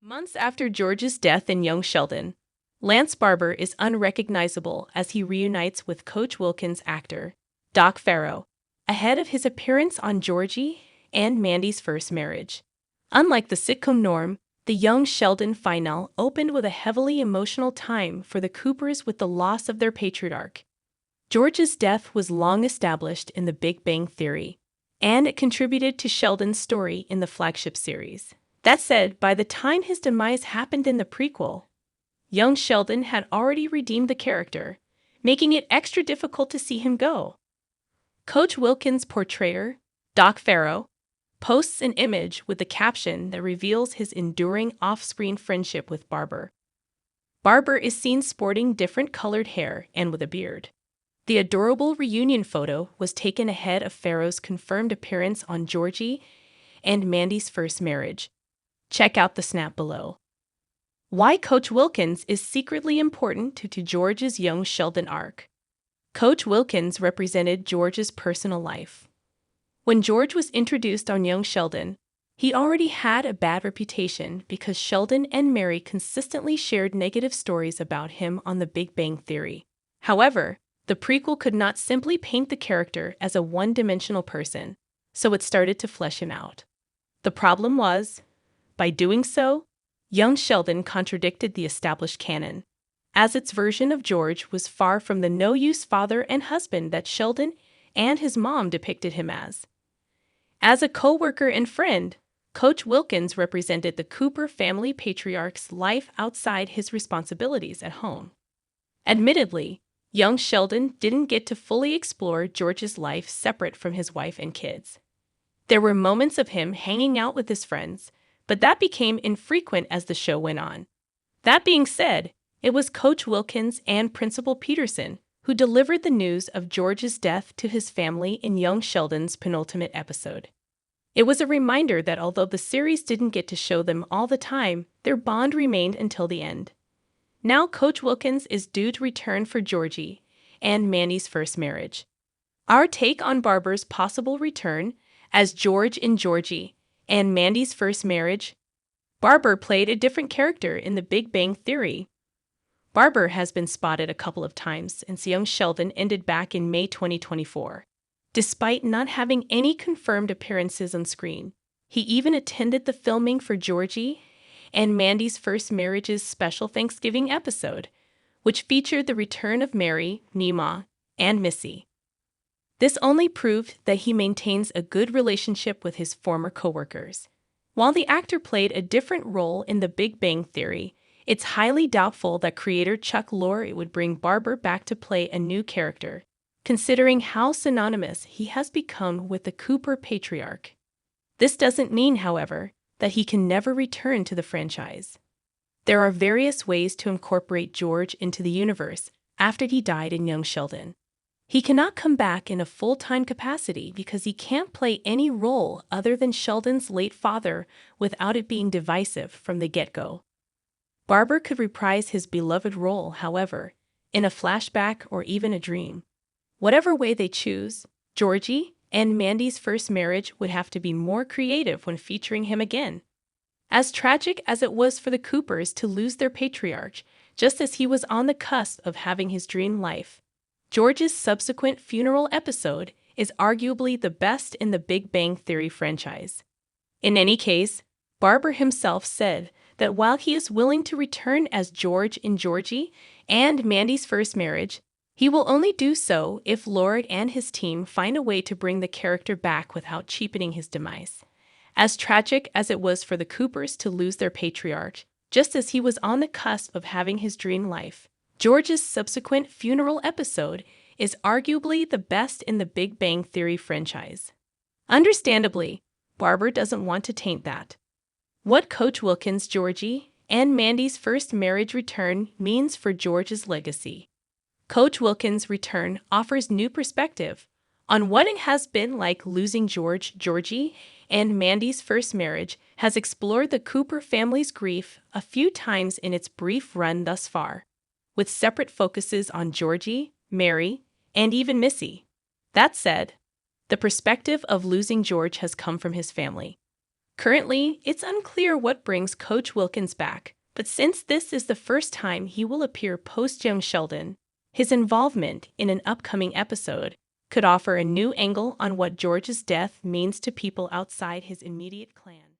Months after George's death in Young Sheldon, Lance Barber is unrecognizable as he reunites with Coach Wilkins' actor, Doc Farrow, ahead of his appearance on Georgie and Mandy's first marriage. Unlike the sitcom norm, the Young Sheldon finale opened with a heavily emotional time for the Coopers with the loss of their patriarch. George's death was long established in The Big Bang Theory, and it contributed to Sheldon's story in the flagship series. That said, by the time his demise happened in the prequel, young Sheldon had already redeemed the character, making it extra difficult to see him go. Coach Wilkins' portrayer, Doc Farrow, posts an image with the caption that reveals his enduring off-screen friendship with Barber. Barber is seen sporting different colored hair and with a beard. The adorable reunion photo was taken ahead of Farrow's confirmed appearance on Georgie and Mandy's first marriage. Check out the snap below. Why Coach Wilkins is secretly important to George's young Sheldon arc. Coach Wilkins represented George's personal life. When George was introduced on young Sheldon, he already had a bad reputation because Sheldon and Mary consistently shared negative stories about him on The Big Bang Theory. However, the prequel could not simply paint the character as a one-dimensional person, so it started to flesh him out. The problem was, by doing so, young Sheldon contradicted the established canon, as its version of George was far from the no-use father and husband that Sheldon and his mom depicted him as. As a co-worker and friend, Coach Wilkins represented the Cooper family patriarch's life outside his responsibilities at home. Admittedly, young Sheldon didn't get to fully explore George's life separate from his wife and kids. There were moments of him hanging out with his friends, but that became infrequent as the show went on. That being said, it was Coach Wilkins and Principal Peterson who delivered the news of George's death to his family in young Sheldon's penultimate episode. It was a reminder that although the series didn't get to show them all the time, their bond remained until the end. Now Coach Wilkins is due to return for Georgie and Mandy's first marriage. Our take on Barber's possible return as George in Georgie and Mandy's first marriage. Barber played a different character in The Big Bang Theory. Barber has been spotted a couple of times since young Sheldon ended back in May 2024. Despite not having any confirmed appearances on screen, he even attended the filming for Georgie and Mandy's first marriage's special Thanksgiving episode, which featured the return of Mary, Nima, and Missy. This only proved that he maintains a good relationship with his former coworkers. While the actor played a different role in The Big Bang Theory, it's highly doubtful that creator Chuck Lorre would bring Barber back to play a new character, considering how synonymous he has become with the Cooper patriarch. This doesn't mean, however, that he can never return to the franchise. There are various ways to incorporate George into the universe after he died in young Sheldon. He cannot come back in a full-time capacity because he can't play any role other than Sheldon's late father without it being divisive from the get-go. Barber could reprise his beloved role, however, in a flashback or even a dream. Whatever way they choose, Georgie and Mandy's first marriage would have to be more creative when featuring him again. As tragic as it was for the Coopers to lose their patriarch, just as he was on the cusp of having his dream life, George's subsequent funeral episode is arguably the best in the Big Bang Theory franchise. In any case, Barber himself said that while he is willing to return as George in Georgie and Mandy's first marriage, he will only do so if Lord and his team find a way to bring the character back without cheapening his demise. As tragic as it was for the Coopers to lose their patriarch, just as he was on the cusp of having his dream life, George's subsequent funeral episode is arguably the best in the Big Bang Theory franchise. Understandably, Barber doesn't want to taint that. What Coach Wilkins' Georgie and Mandy's first marriage return means for George's legacy. Coach Wilkins' return offers new perspective on what it has been like losing Georgie, and Mandy's first marriage has explored the Cooper family's grief a few times in its brief run thus far, with separate focuses on Georgie, Mary, and even Missy. That said, the perspective of losing George has come from his family. Currently, it's unclear what brings Coach Wilkins back, but since this is the first time he will appear post-young Sheldon, his involvement in an upcoming episode could offer a new angle on what George's death means to people outside his immediate clan.